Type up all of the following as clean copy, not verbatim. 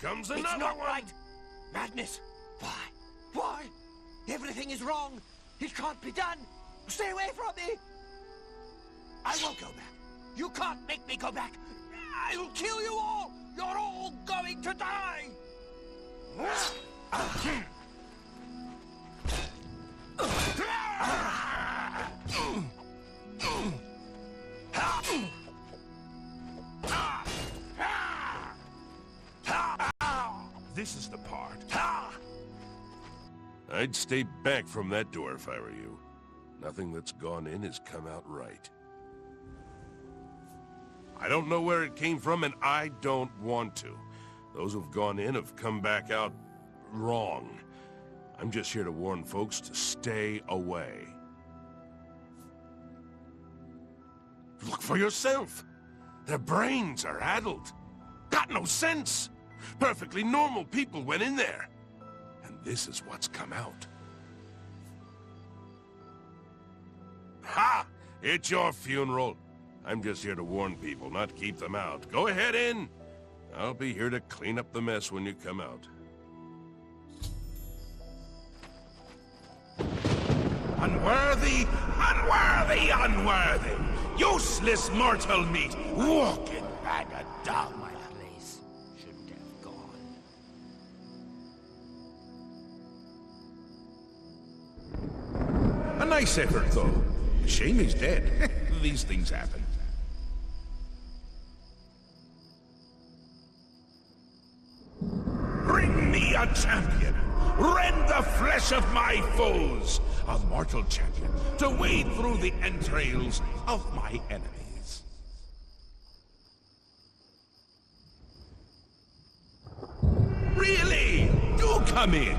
comes another It's not one. right! Madness! Why? Why? Everything is wrong! It can't be done! Stay away from me! I won't go back! You can't make me go back! I'll kill you all! You're all going to die! This is the part. I'd stay back from that door if I were you. Nothing that's gone in has come out right. I don't know where it came from, and I don't want to. Those who've gone in have come back out wrong. I'm just here to warn folks to stay away. Look for yourself. Their brains are addled. Got no sense. Perfectly normal people went in there. And this is what's come out. Ha! It's your funeral. I'm just here to warn people, not keep them out. Go ahead in. I'll be here to clean up the mess when you come out. Unworthy, unworthy, unworthy! Useless mortal meat, walking bag of dung! My place shouldn't have gone. A nice effort, though. Shame he's dead. These things happen. Bring me a champion! Rend the flesh of my foes! A mortal champion to wade through the entrails of my enemies. Really? Do come in!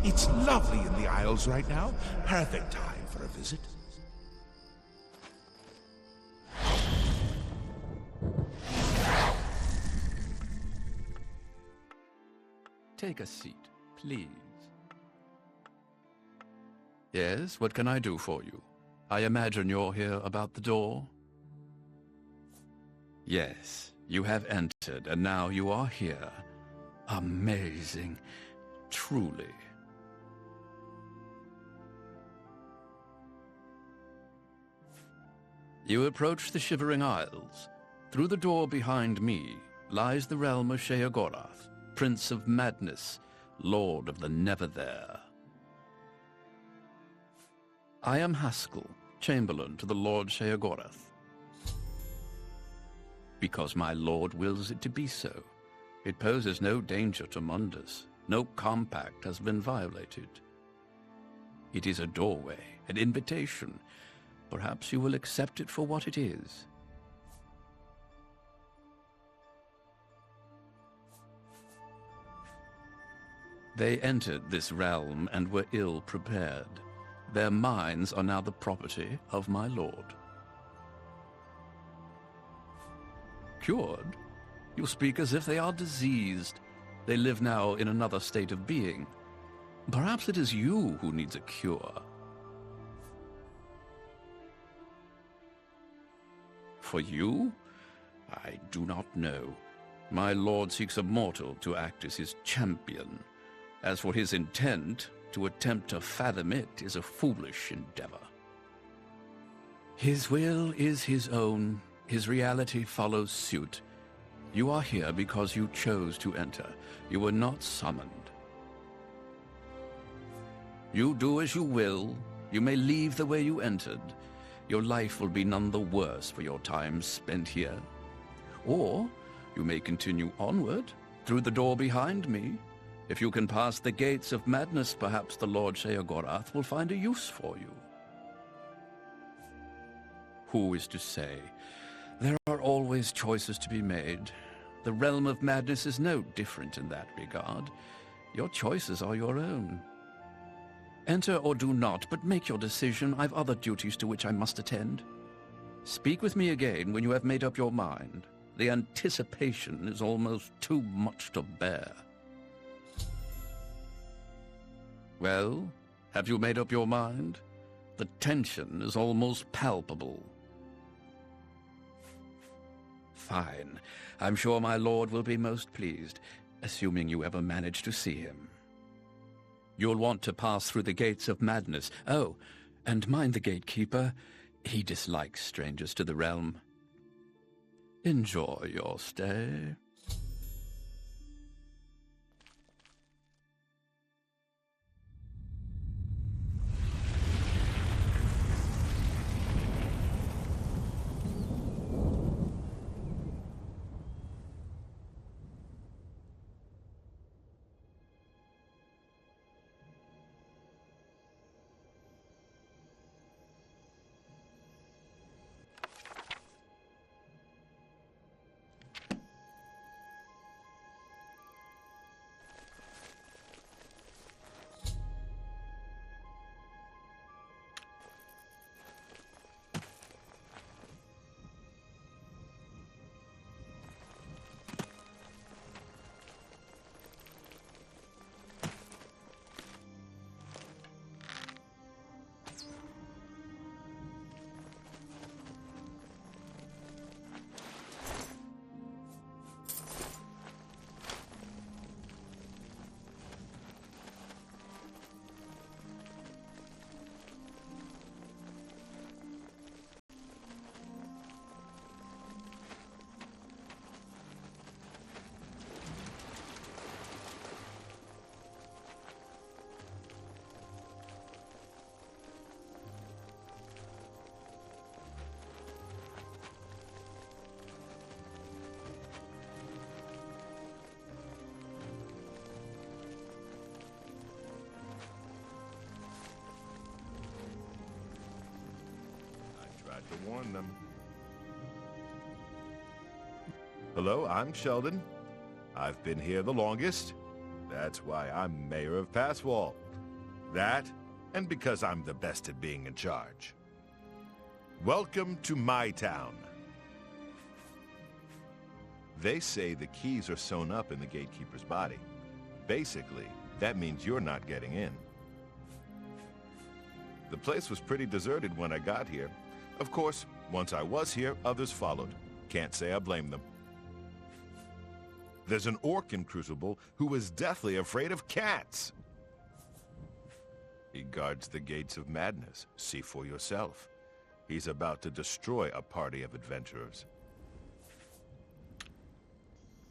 It's lovely in the Isles right now. Perfect time for a visit. Take a seat, please. Yes, what can I do for you? I imagine you're here about the door? Yes, you have entered, and now you are here. Amazing. Truly. You approach the Shivering Isles. Through the door behind me lies the realm of Sheogorath, Prince of Madness, Lord of the Never-There. I am Haskell, Chamberlain to the Lord Sheogorath. Because my lord wills it to be so. It poses no danger to Mundus. No compact has been violated. It is a doorway, an invitation. Perhaps you will accept it for what it is. They entered this realm and were ill prepared. Their minds are now the property of my lord. Cured? You speak as if they are diseased. They live now in another state of being. Perhaps it is you who needs a cure. For you? I do not know. My lord seeks a mortal to act as his champion. As for his intent, to attempt to fathom it is a foolish endeavor. His will is his own. His reality follows suit. You are here because you chose to enter. You were not summoned. You do as you will. You may leave the way you entered. Your life will be none the worse for your time spent here. Or you may continue onward, through the door behind me. If you can pass the gates of madness, perhaps the Lord Sheogorath will find a use for you. Who is to say? There are always choices to be made. The realm of madness is no different in that regard. Your choices are your own. Enter or do not, but make your decision. I've other duties to which I must attend. Speak with me again when you have made up your mind. The anticipation is almost too much to bear. Well, have you made up your mind? The tension is almost palpable. Fine. I'm sure my lord will be most pleased. assuming you ever manage to see him. You'll want to pass through the gates of madness. Oh, and mind the gatekeeper. He dislikes strangers to the realm. Enjoy your stay. To warn them. Hello, I'm Sheldon. I've been here the longest. That's why I'm mayor of Passwall. That, and because I'm the best at being in charge. Welcome to my town. They say the keys are sewn up in the gatekeeper's body. Basically, that means you're not getting in. The place was pretty deserted when I got here. Of course, once I was here, others followed. Can't say I blame them. There's an orc in Crucible who is deathly afraid of cats. He guards the gates of madness. See for yourself. He's about to destroy a party of adventurers.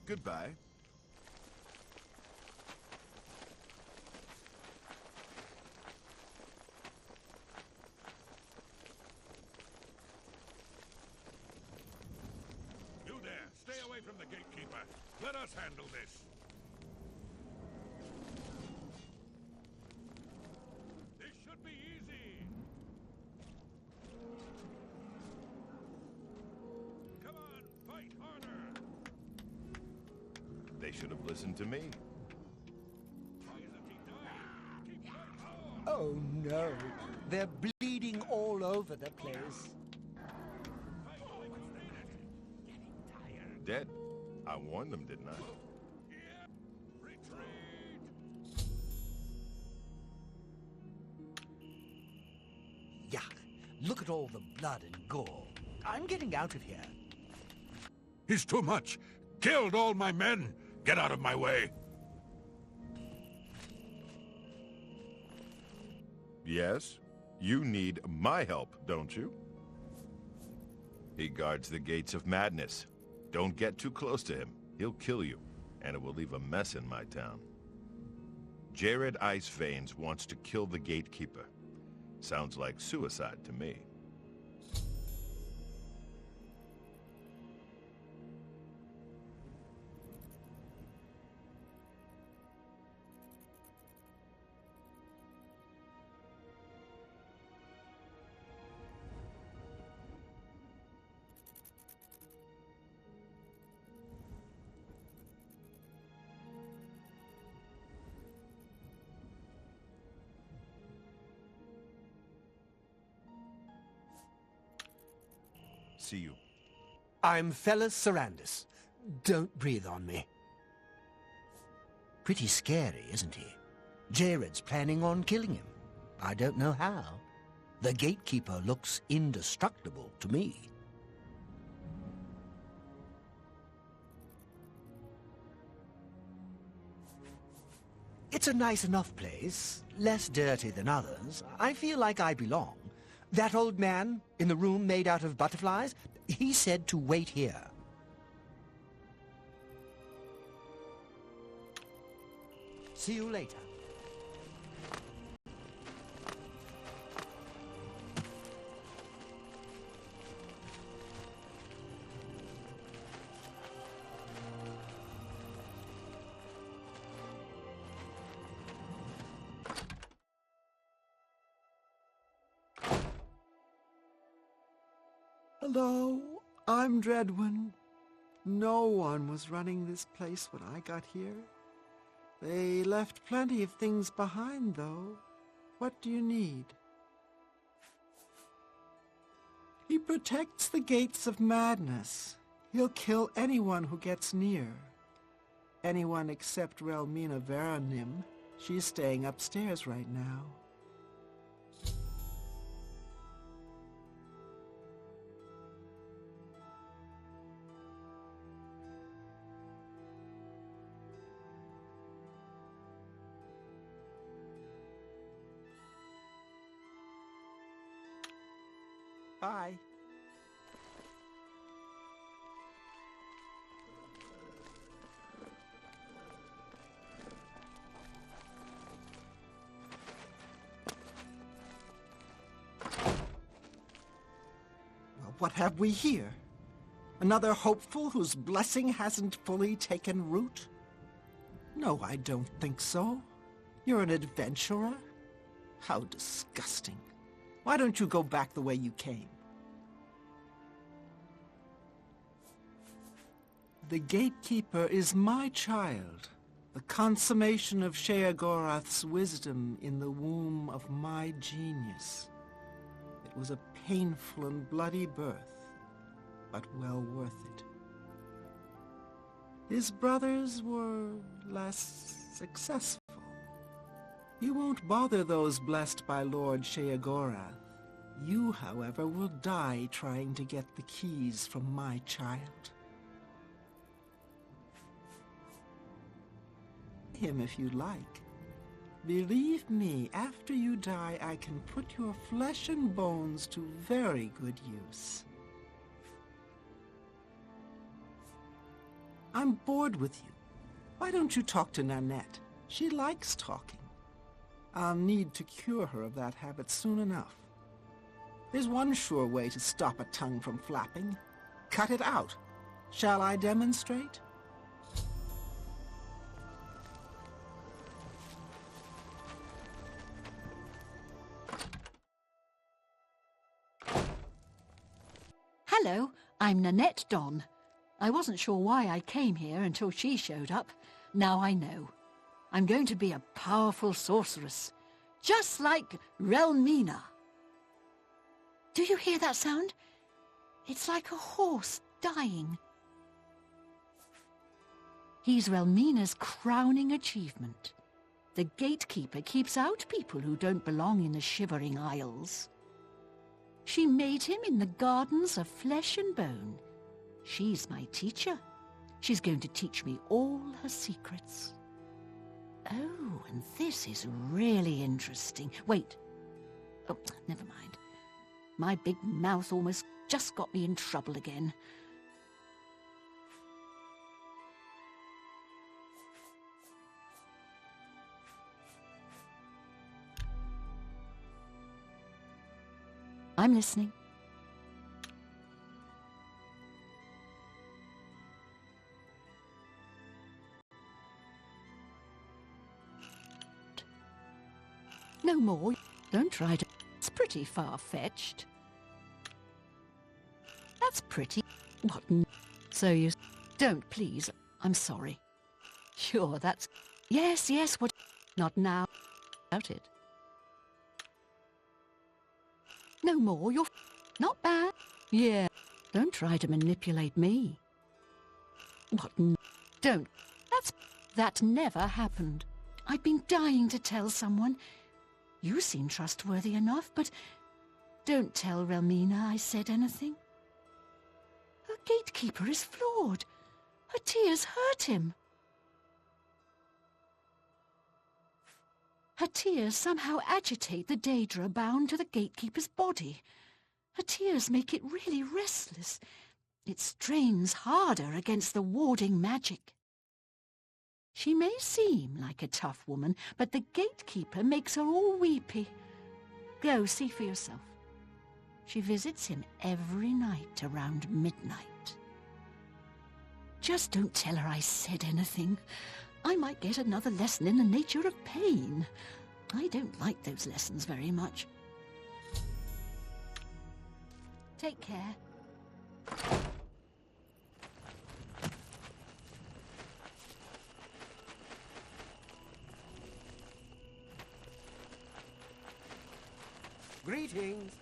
Goodbye. Stay away from the gatekeeper. Let us handle this. This should be easy. Come on, fight harder. They should have listened to me. Why isn't he dying? Keep fighting. Oh no, they're bleeding all over the place. Dead. I warned them, didn't I? Yuck. Look at all the blood and gore. I'm getting out of here. He's too much. Killed all my men. Get out of my way. Yes? You need my help, don't you? He guards the gates of madness. Don't get too close to him. He'll kill you, and it will leave a mess in my town. Jared Ice Veins wants to kill the gatekeeper. Sounds like suicide to me. See you. I'm Fellas Sarandis. Don't breathe on me. Pretty scary, isn't he? Jared's planning on killing him. I don't know how. The gatekeeper looks indestructible to me. It's a nice enough place, less dirty than others. I feel like I belong. That old man in the room made out of butterflies, he said to wait here. See you later. Hello, I'm Dreadwin. No one was running this place when I got here. They left plenty of things behind, though. What do you need? He protects the gates of madness. He'll kill anyone who gets near. Anyone except Relmina Veranim. She's staying upstairs right now. Bye. Well, what have we here? Another hopeful whose blessing hasn't fully taken root? No, I don't think so. You're an adventurer? How disgusting. Why don't you go back the way you came? The Gatekeeper is my child, the consummation of Sheogorath's wisdom in the womb of my genius. It was a painful and bloody birth, but well worth it. His brothers were less successful. You won't bother those blessed by Lord Sheogorath. You, however, will die trying to get the keys from my child. Him if you like. Believe me, after you die, I can put your flesh and bones to very good use. I'm bored with you. Why don't you talk to Nanette? She likes talking. I'll need to cure her of that habit soon enough. There's one sure way to stop a tongue from flapping. Cut it out. Shall I demonstrate? Hello, I'm Nanette Don. I wasn't sure why I came here until she showed up. Now I know. I'm going to be a powerful sorceress, just like Relmina. Do you hear that sound? It's like a horse dying. He's Relmina's crowning achievement. The Gatekeeper keeps out people who don't belong in the Shivering Isles. She made him in the gardens of flesh and bone. She's my teacher. She's going to teach me all her secrets. Oh, and this is really interesting. Wait. Oh, never mind. My big mouth almost just got me in trouble again. I'm listening. No more. Don't try to. It's pretty far-fetched. That's pretty. What? So you... Don't, please. I'm sorry. Sure, that's... Yes, yes, what... Not now. About it. No more. You're... Not bad. Yeah. Don't try to manipulate me. What? Don't. That never happened. I've been dying to tell someone. You seem trustworthy enough, but don't tell Relmina I said anything. Her Gatekeeper is flawed. Her tears hurt him. Her tears somehow agitate the Daedra bound to the gatekeeper's body. Her tears make it really restless. It strains harder against the warding magic. She may seem like a tough woman, but the gatekeeper makes her all weepy. Go see for yourself. She visits him every night around midnight. Just don't tell her I said anything. I might get another lesson in the nature of pain. I don't like those lessons very much. Take care. Greetings.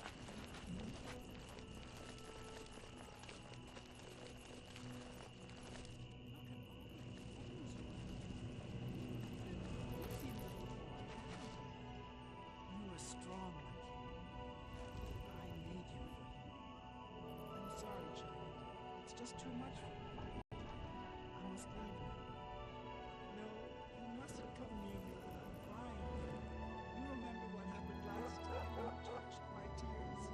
You were strong like him. I made you for him. I'm sorry, child. It's just too much for me. I must leave now. No, you mustn't come near me when I'm crying. You remember what happened last time you touched my tears.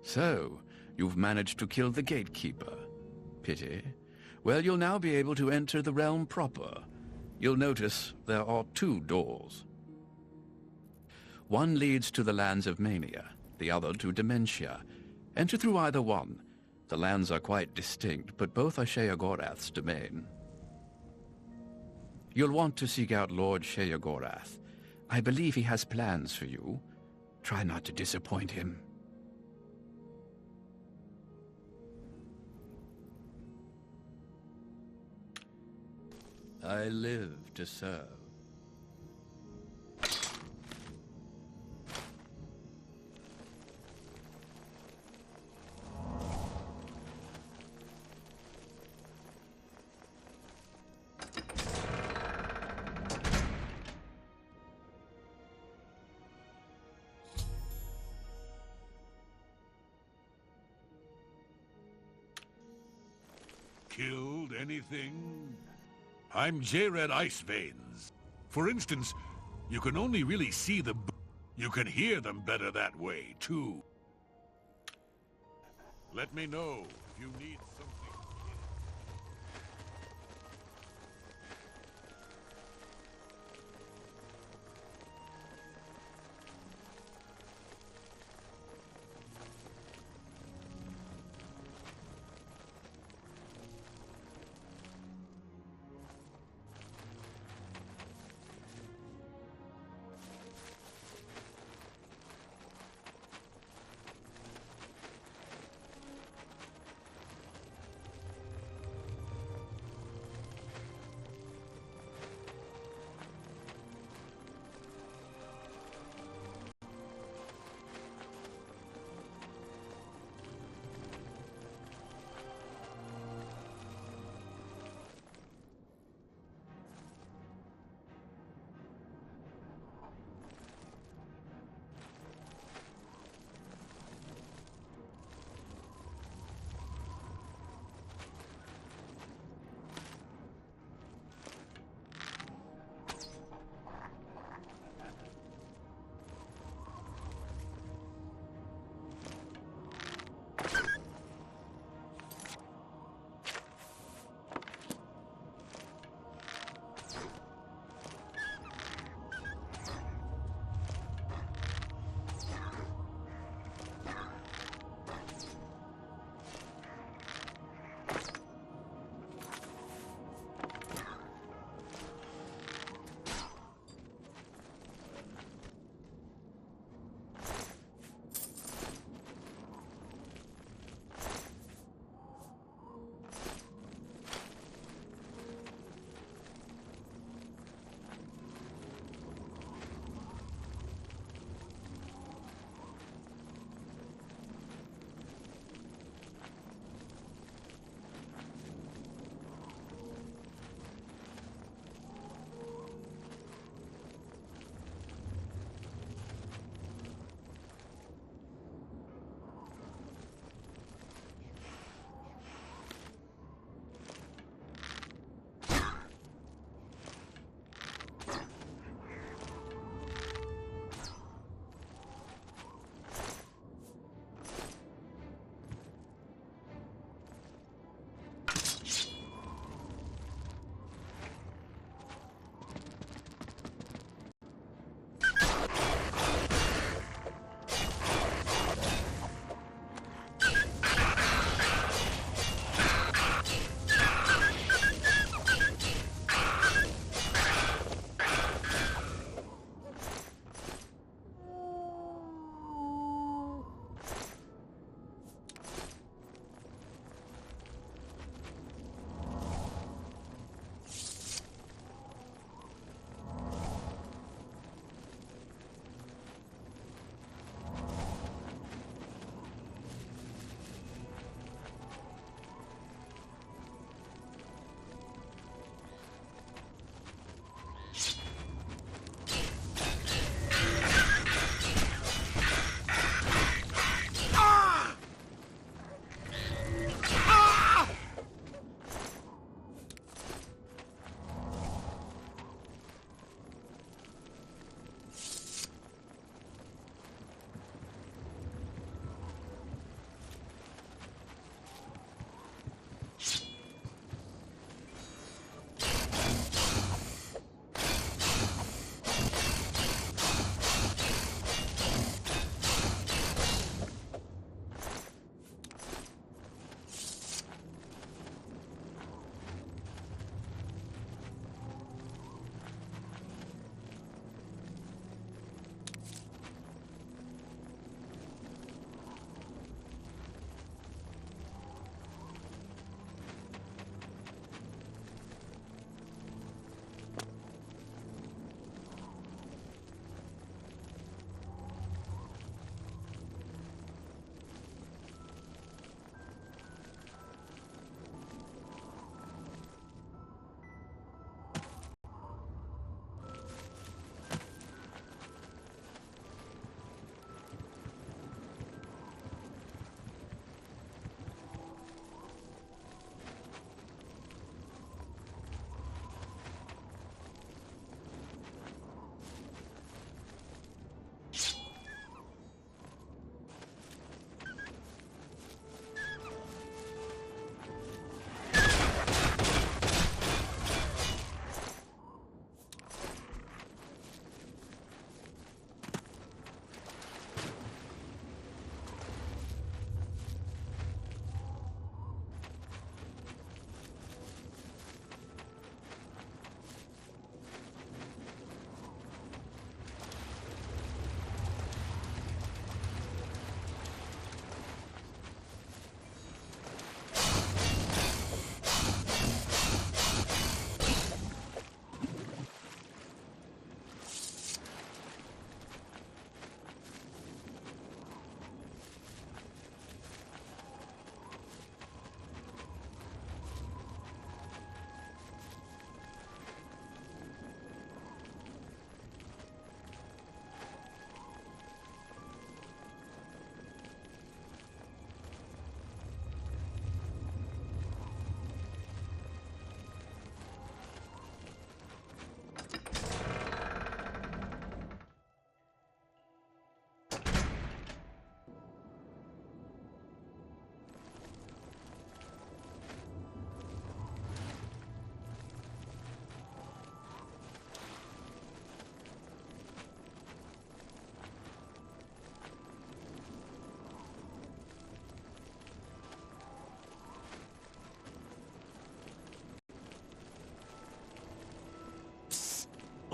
So, you've managed to kill the gatekeeper. Pity. Well, you'll now be able to enter the realm proper. You'll notice there are 2 doors. One leads to the lands of Mania, the other to Dementia. Enter through either one. The lands are quite distinct, but both are Sheogorath's domain. You'll want to seek out Lord Sheogorath. I believe he has plans for you. Try not to disappoint him. I live to serve. Killed anything? I'm J-Red Iceveins. For instance, you can only really see the... You can hear them better that way, too. Let me know if you need something.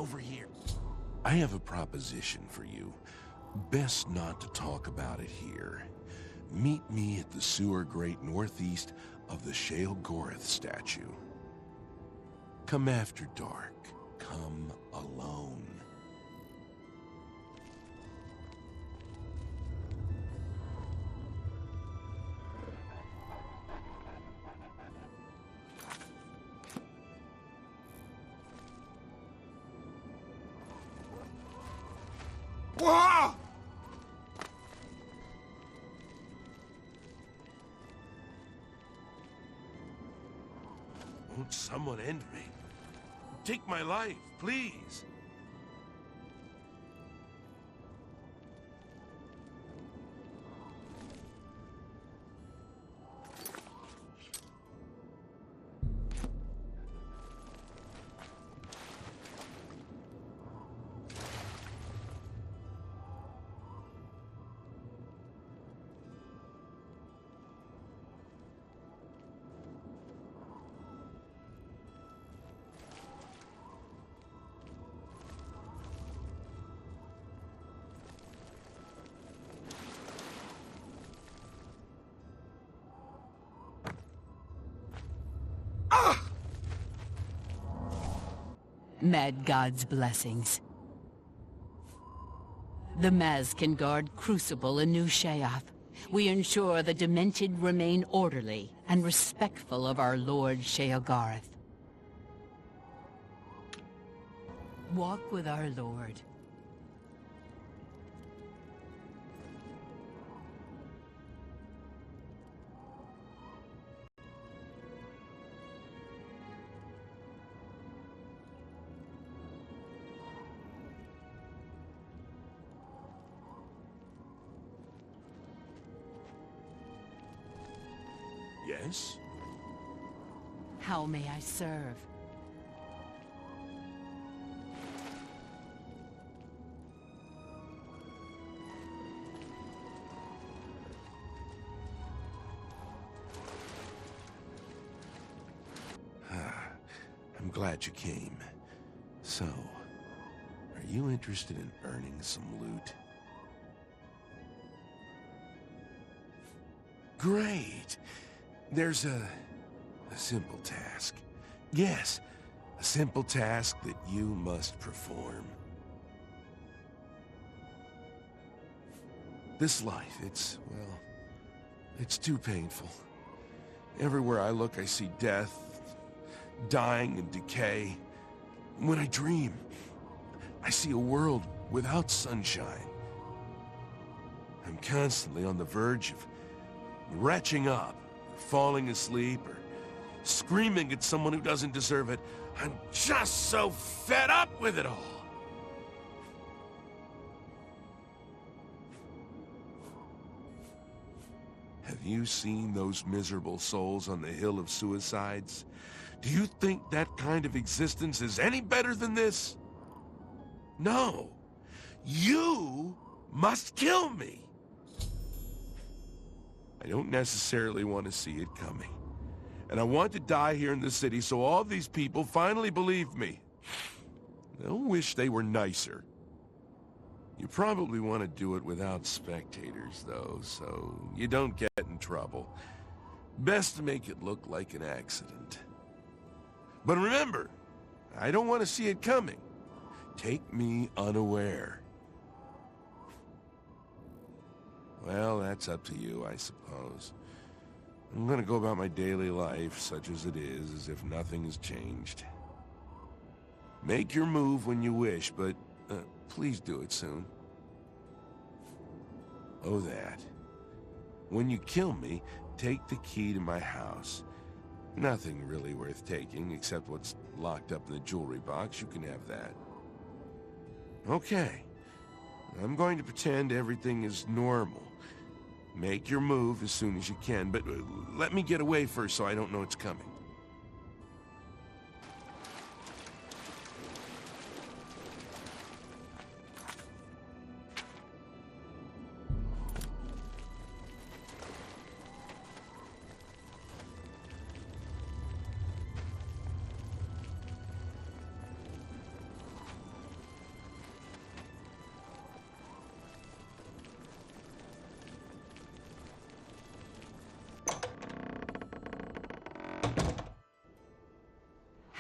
over here. I have a proposition for you. Best not to talk about it here. Meet me at the sewer grate northeast of the Sheogorath statue. Come after dark. Come alone. Whoa! Won't someone end me? Take my life, please. Mad God's blessings. The Maz can guard Crucible and New Sheoth. We ensure the Demented remain orderly and respectful of our Lord Sheogorath. Walk with our Lord. Yes? How may I serve? I'm glad you came. So, are you interested in earning some loot? Great! There's a simple task. Yes, a simple task that you must perform. This life, it's too painful. Everywhere I look, I see death, dying and decay. When I dream, I see a world without sunshine. I'm constantly on the verge of retching up, falling asleep, or screaming at someone who doesn't deserve it. I'm just so fed up with it all. Have you seen those miserable souls on the Hill of Suicides? Do you think that kind of existence is any better than this? No. You must kill me. I don't necessarily want to see it coming. And I want to die here in the city so all these people finally believe me. They'll wish they were nicer. You probably want to do it without spectators, though, so you don't get in trouble. Best to make it look like an accident. But remember, I don't want to see it coming. Take me unaware. Well, that's up to you, I suppose. I'm gonna go about my daily life, such as it is, as if nothing has changed. Make your move when you wish, but please do it soon. Oh, that. When you kill me, take the key to my house. Nothing really worth taking, except what's locked up in the jewelry box. You can have that. Okay. I'm going to pretend everything is normal. Make your move as soon as you can, but let me get away first so I don't know it's coming.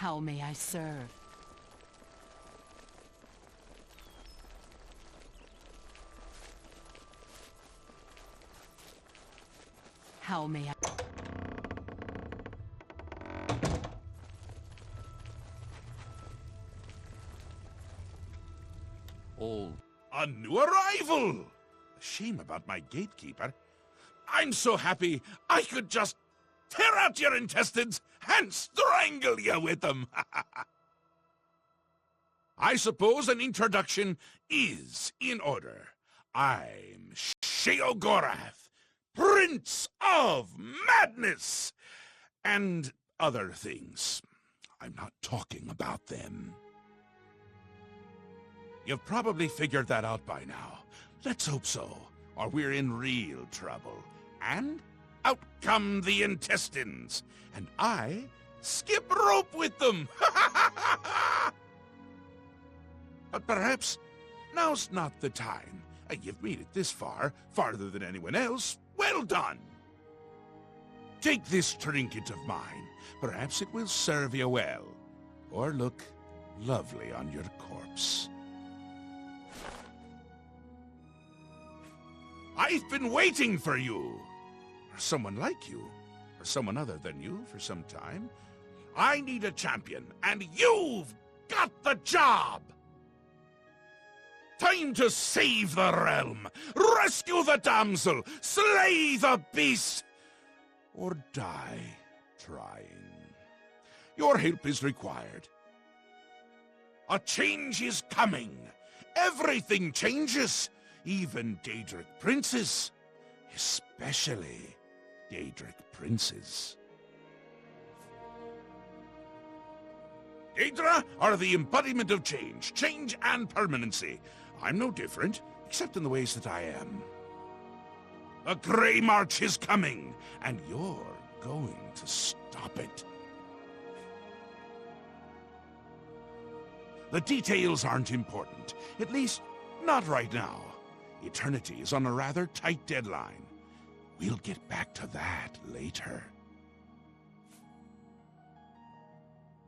How may I serve? How may I... All A new arrival! A shame about my gatekeeper. I'm so happy I could just tear out your intestines and strangle you with them. I suppose an introduction is in order. I'm Sheogorath, Prince of Madness, and other things. I'm not talking about them. You've probably figured that out by now. Let's hope so, or we're in real trouble. And out come the intestines, and I skip rope with them. But perhaps now's not the time. You've made it this far, farther than anyone else. Well done! Take this trinket of mine. Perhaps it will serve you well, or look lovely on your corpse. I've been waiting for you, or someone like you, or someone other than you for some time. I need a champion, and you've got the job! Time to save the realm, rescue the damsel, slay the beast, or die trying. Your help is required. A change is coming. Everything changes. Even Daedric princes, especially Daedric princes. Daedra are the embodiment of change and permanency. I'm no different, except in the ways that I am. The Grey March is coming, and you're going to stop it. The details aren't important, at least not right now. Eternity is on a rather tight deadline. We'll get back to that later.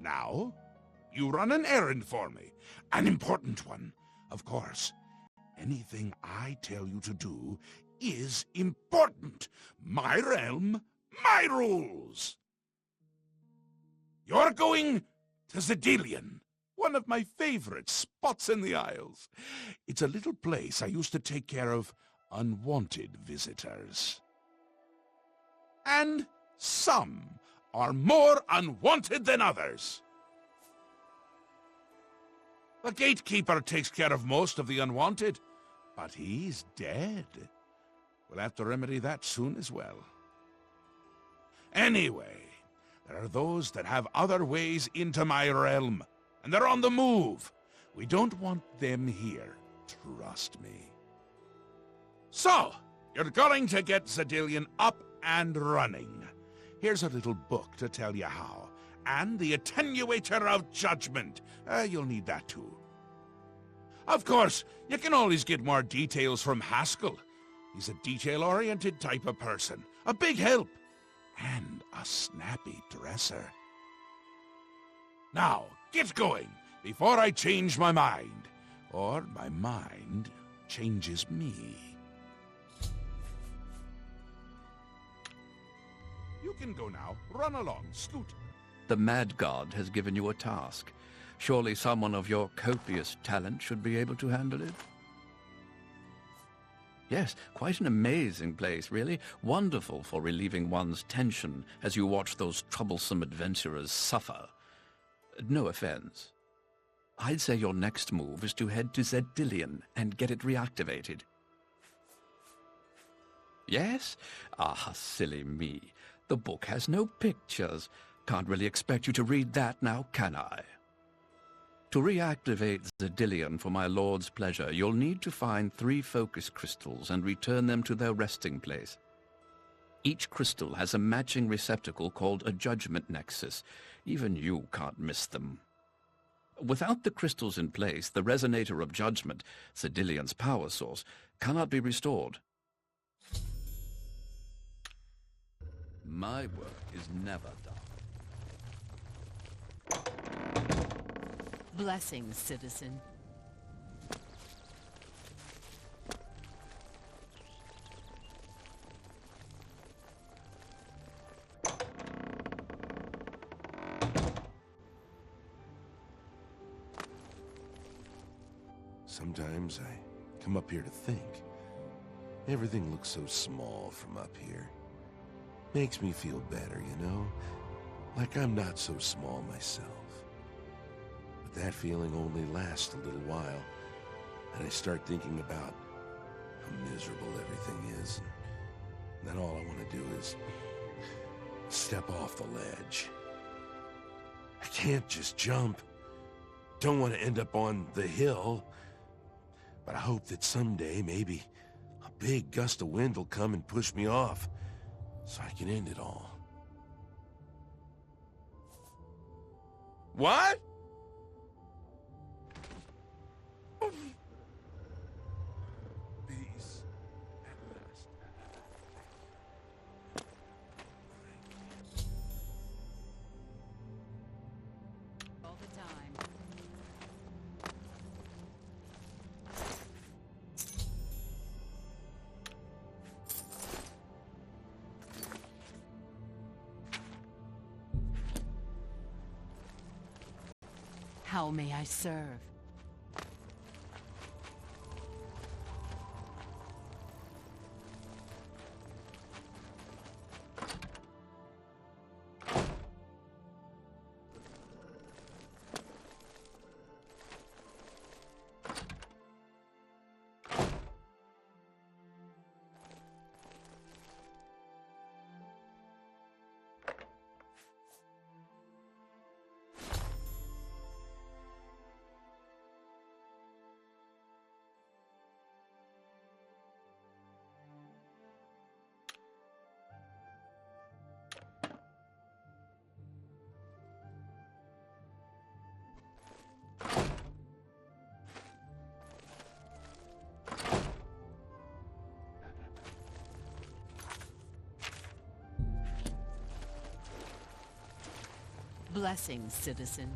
Now, you run an errand for me. An important one. Of course, anything I tell you to do is important. My realm, my rules. You're going to Zedilian. One of my favorite spots in the Isles. It's a little place I used to take care of unwanted visitors. And some are more unwanted than others. The gatekeeper takes care of most of the unwanted, but he's dead. We'll have to remedy that soon as well. Anyway, there are those that have other ways into my realm. And they're on the move. We don't want them here, trust me. So, you're going to get Zedilian up and running. Here's a little book to tell you how. And the Attenuator of Judgment. You'll need that too. Of course, you can always get more details from Haskell. He's a detail-oriented type of person. A big help. And a snappy dresser. Now, get going, before I change my mind. Or my mind changes me. You can go now. Run along, Scoot. The Mad God has given you a task. Surely someone of your copious talent should be able to handle it. Yes, quite an amazing place, really. Wonderful for relieving one's tension as you watch those troublesome adventurers suffer. No offense. I'd say your next move is to head to Zedilian and get it reactivated. Yes? Ah, silly me. The book has no pictures. Can't really expect you to read that now, can I? To reactivate Zedilian for my lord's pleasure, you'll need to find 3 focus crystals and return them to their resting place. Each crystal has a matching receptacle called a judgment nexus. Even you can't miss them. Without the crystals in place, the resonator of judgment, Zedilian's power source, cannot be restored. My work is never done. Blessings, citizen. Sometimes I come up here to think. Everything looks so small from up here. Makes me feel better, you know? Like I'm not so small myself. But that feeling only lasts a little while, and I start thinking about how miserable everything is, and then all I want to do is step off the ledge. I can't just jump. Don't want to end up on the hill. But I hope that someday, maybe, a big gust of wind will come and push me off, so I can end it all. What? Peace at last. All the time. How may I serve? Blessings, citizen.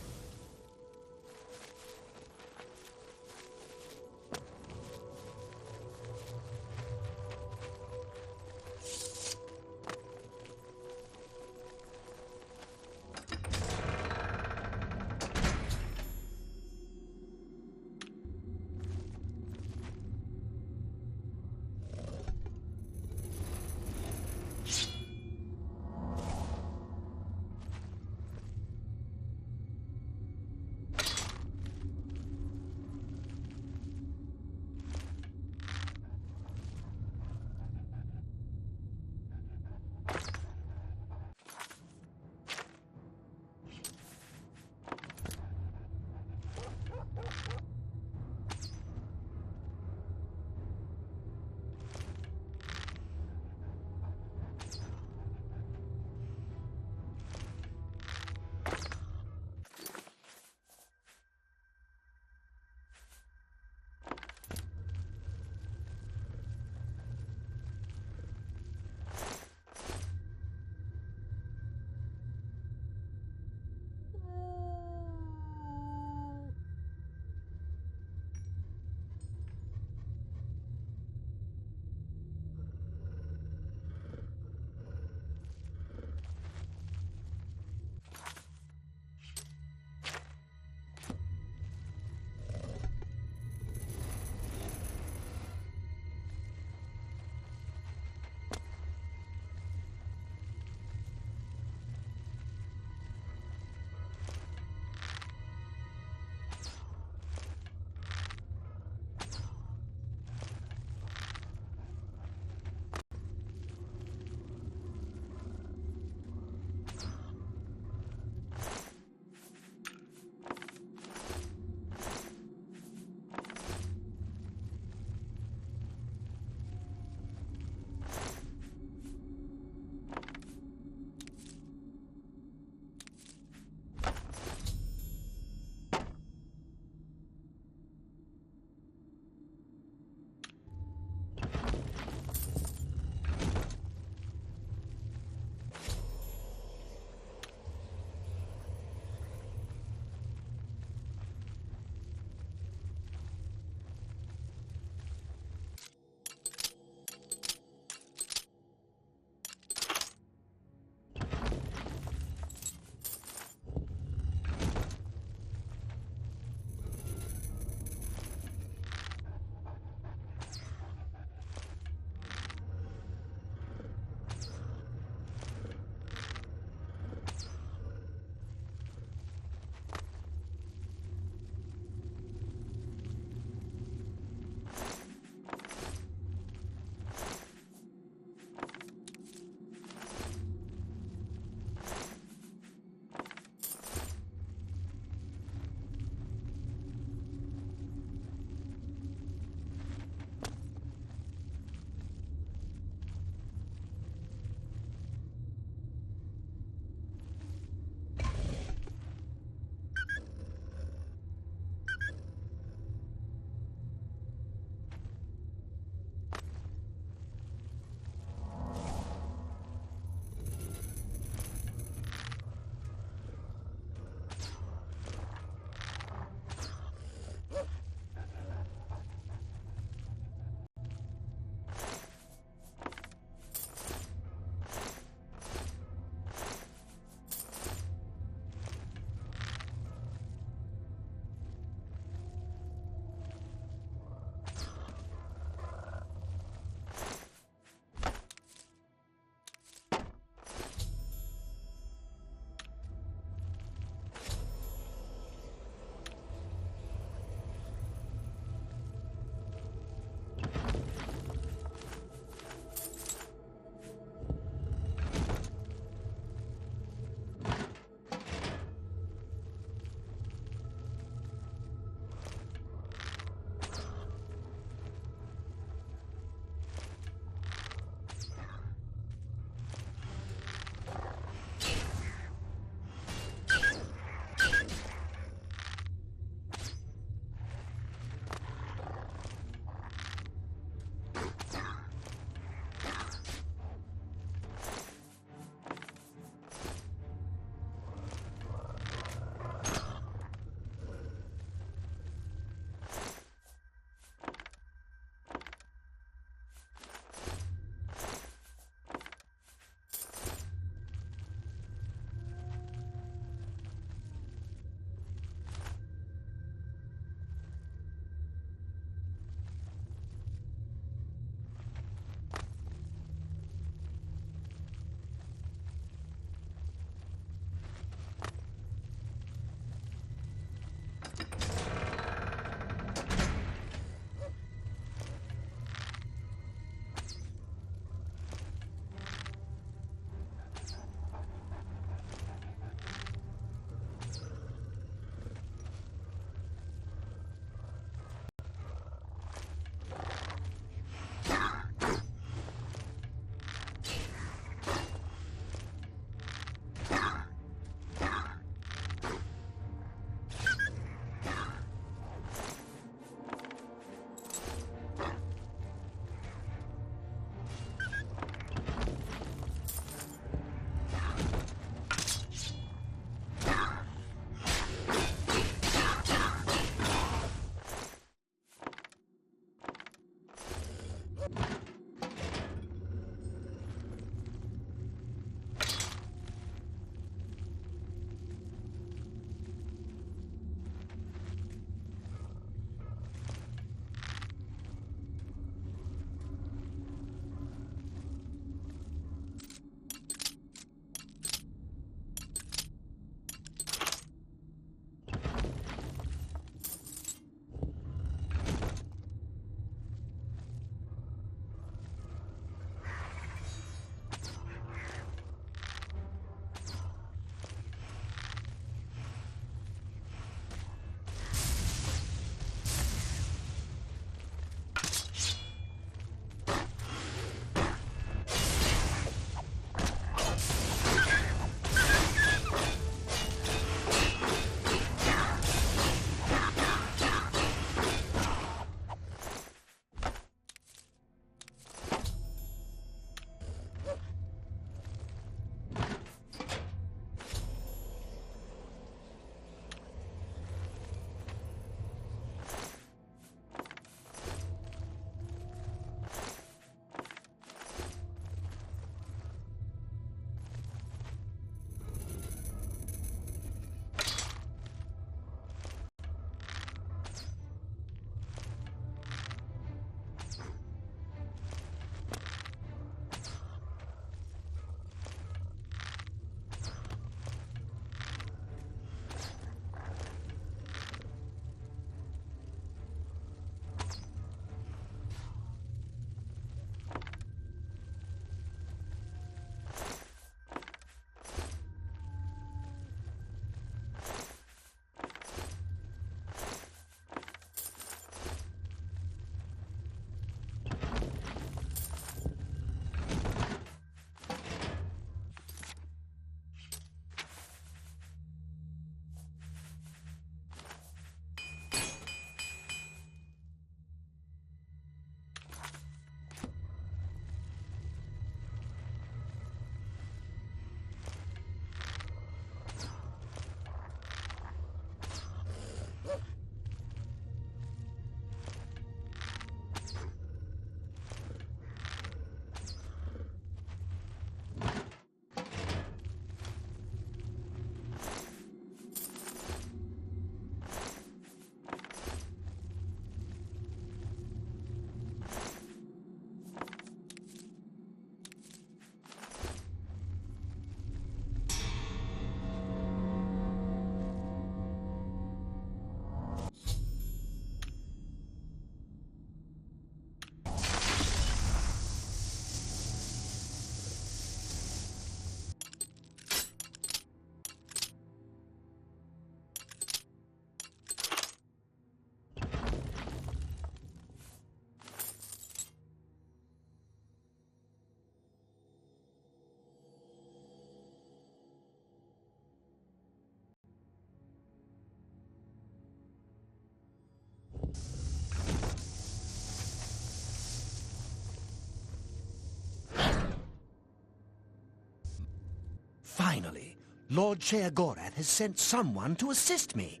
Finally, Lord Sheogorath has sent someone to assist me.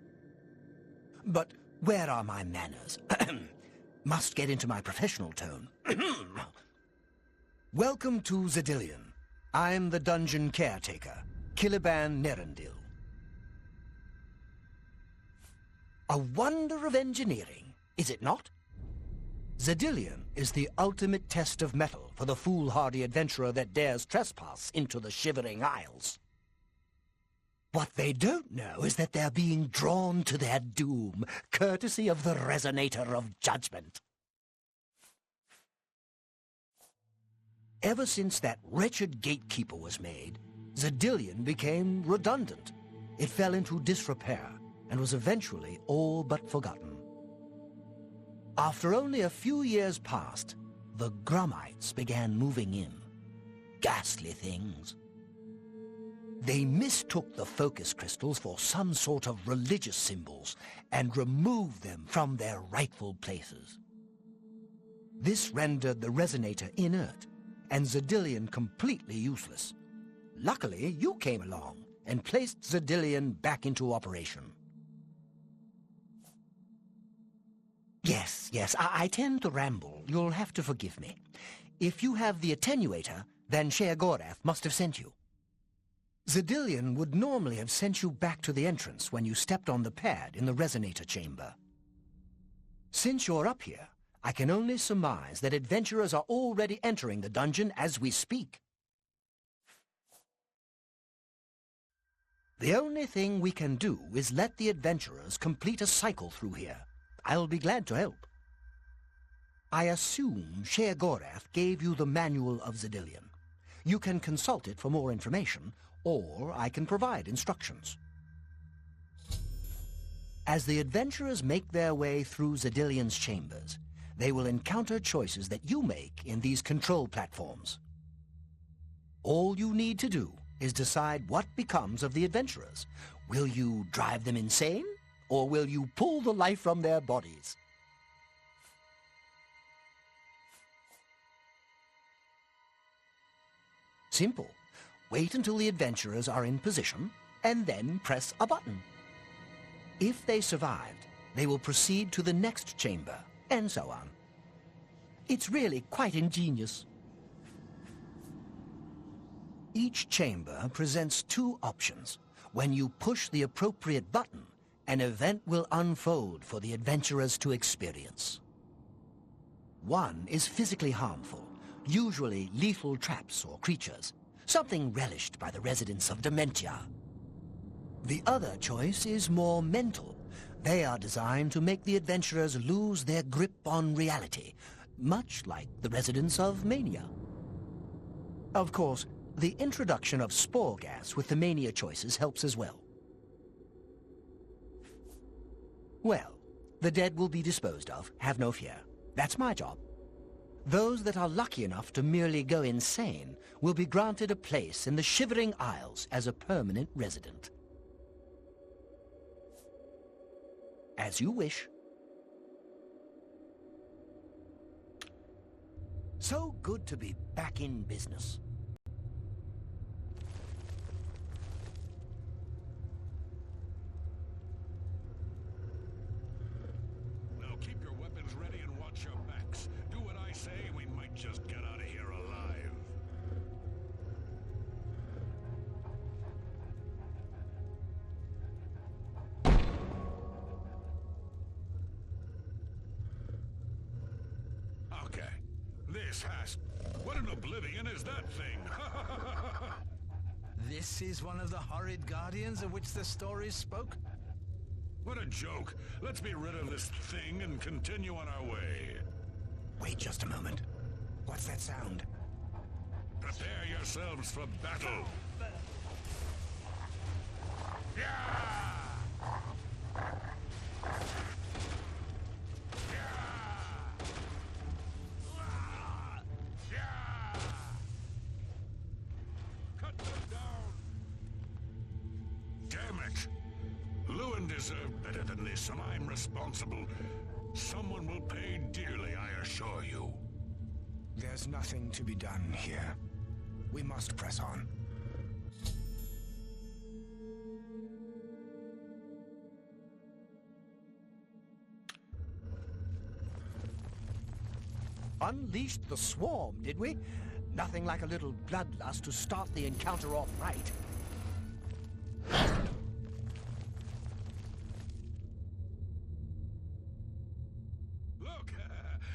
But where are my manners? Must get into my professional tone. Welcome to Xedilian. I'm the dungeon caretaker, Caliban Nerendil. A wonder of engineering, is it not? Xedilian is the ultimate test of mettle for the foolhardy adventurer that dares trespass into the Shivering Isles. What they don't know is that they're being drawn to their doom, courtesy of the Resonator of Judgment. Ever since that wretched gatekeeper was made, Xedilian became redundant. It fell into disrepair and was eventually all but forgotten. After only a few years passed, the Grummites began moving in. Ghastly things. They mistook the focus crystals for some sort of religious symbols and removed them from their rightful places. This rendered the Resonator inert and Xedilian completely useless. Luckily, you came along and placed Xedilian back into operation. Yes, I tend to ramble. You'll have to forgive me. If you have the attenuator, then Sheogorath must have sent you. Xedilian would normally have sent you back to the entrance when you stepped on the pad in the Resonator chamber. Since you're up here, I can only surmise that adventurers are already entering the dungeon as we speak. The only thing we can do is let the adventurers complete a cycle through here. I'll be glad to help. I assume Sheogorath gave you the Manual of Xedilian. You can consult it for more information, or I can provide instructions. As the adventurers make their way through Xedilian's chambers, they will encounter choices that you make in these control platforms. All you need to do is decide what becomes of the adventurers. Will you drive them insane, or will you pull the life from their bodies? Simple. Wait until the adventurers are in position, and then press a button. If they survived, they will proceed to the next chamber, and so on. It's really quite ingenious. Each chamber presents two options. When you push the appropriate button, an event will unfold for the adventurers to experience. One is physically harmful, usually lethal traps or creatures, something relished by the residents of Dementia. The other choice is more mental. They are designed to make the adventurers lose their grip on reality, much like the residents of Mania. Of course, the introduction of spore gas with the Mania choices helps as well. Well, the dead will be disposed of, have no fear. That's my job. Those that are lucky enough to merely go insane will be granted a place in the Shivering Isles as a permanent resident. As you wish. So good to be back in business. Now keep your weapons ready and watch your backs. Do what I say, we might just get out of here alive. Okay. This has... What an oblivion is that thing? This is one of the horrid guardians of which the stories spoke? What a joke. Let's be rid of this thing and continue on our way. Wait just a moment. What's that sound? Prepare yourselves for battle. Cut them down. Damn it. Lewin deserved better than this, and I'm responsible. Someone will pay dearly, I assure you. There's nothing to be done here. We must press on. unleashed the swarm, did we? Nothing like a little bloodlust to start the encounter off right. Look,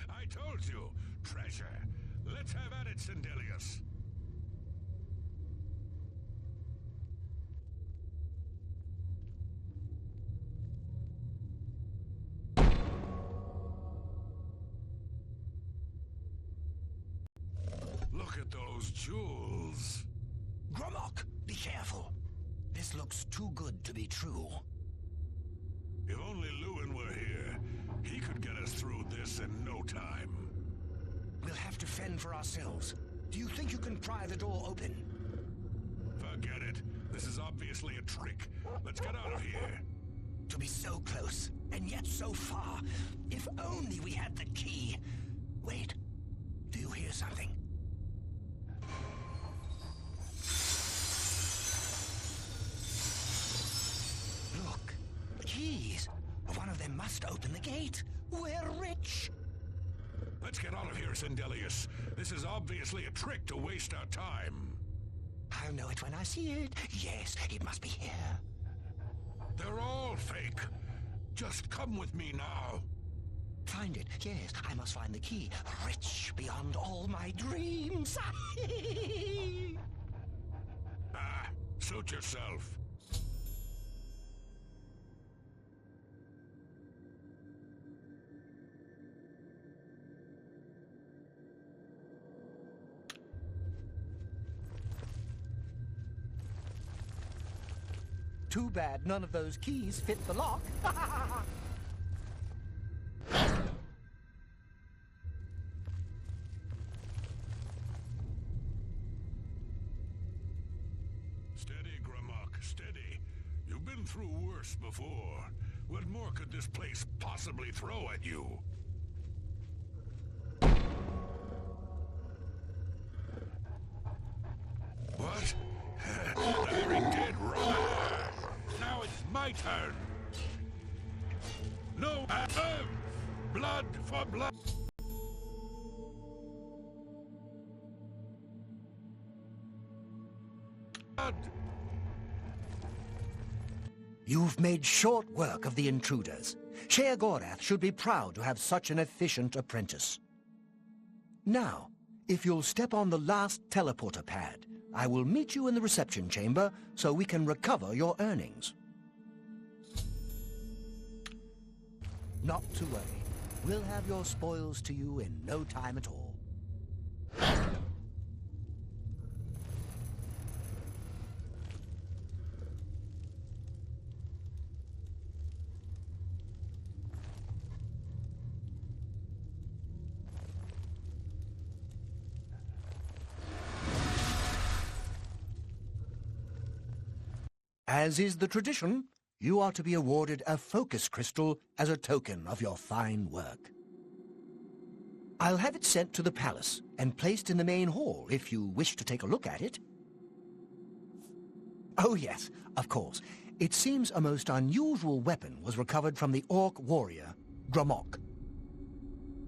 I told you, treasure. Let's have at it, Sindelius. Look at those jewels. Gromok, be careful. This looks too good to be true. If only Lewin were here, he could get us through this in no time. We'll have to fend for ourselves. Do you think you can pry the door open? Forget it. This is obviously a trick. Let's get out of here. To be so close, and yet so far. If only we had the key. Wait, do you hear something? Look, keys. One of them must open the gate. We're rich. Let's get out of here, Sindelius. This is obviously a trick to waste our time. I'll know it when I see it. Yes, it must be here. They're all fake. Just come with me now. Find it. Yes, I must find the key. Rich beyond all my dreams. Suit yourself. Too bad none of those keys fit the lock. Steady, Gromok, steady. You've been through worse before. What more could this place possibly throw at you? What? The very dead right. Now it's my turn. No, blood for blood. You've made short work of the intruders. Sheogorath should be proud to have such an efficient apprentice. Now, if you'll step on the last teleporter pad, I will meet you in the reception chamber so we can recover your earnings. Not to worry. We'll have your spoils to you in no time at all. As is the tradition, you are to be awarded a focus crystal as a token of your fine work. I'll have it sent to the palace and placed in the main hall if you wish to take a look at it. Oh yes, of course. It seems a most unusual weapon was recovered from the orc warrior, Gromok.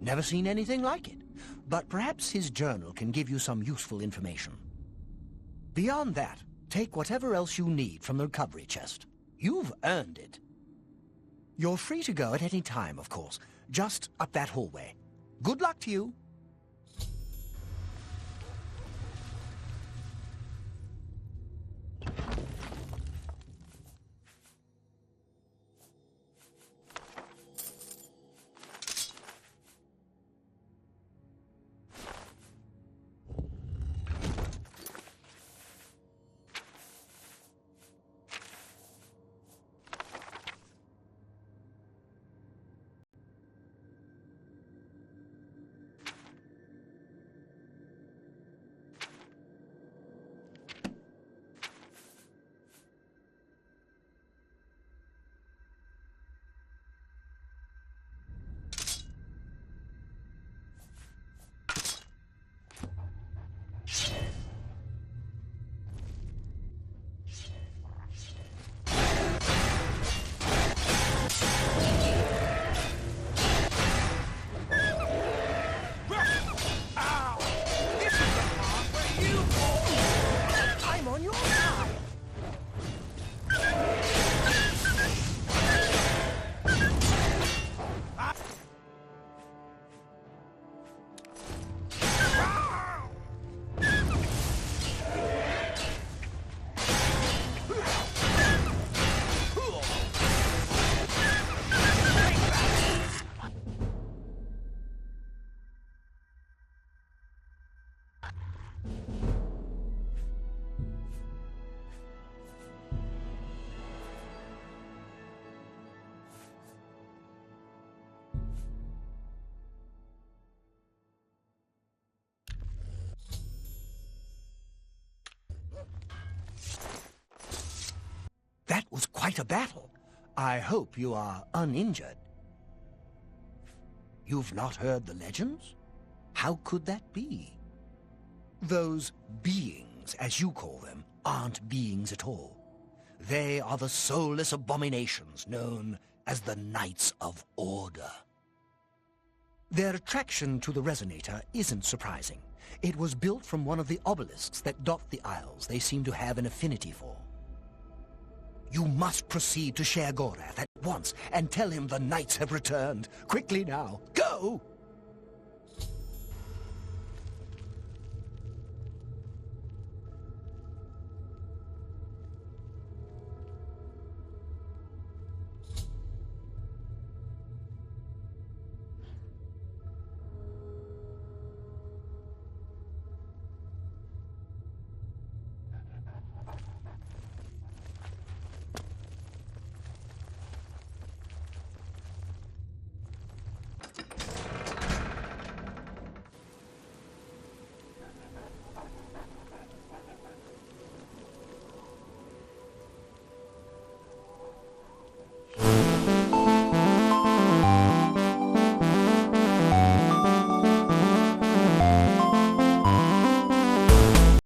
Never seen anything like it, but perhaps his journal can give you some useful information. Beyond that, take whatever else you need from the recovery chest. You've earned it. You're free to go at any time, of course, just up that hallway. Good luck to you. was quite a battle. I hope you are uninjured. You've not heard the legends? How could that be? Those beings, as you call them, aren't beings at all. They are the soulless abominations known as the Knights of Order. Their attraction to the Resonator isn't surprising. It was built from one of the obelisks that dot the Isles they seem to have an affinity for. You must proceed to Sher Gorath at once and tell him the Knights have returned. Quickly now, go!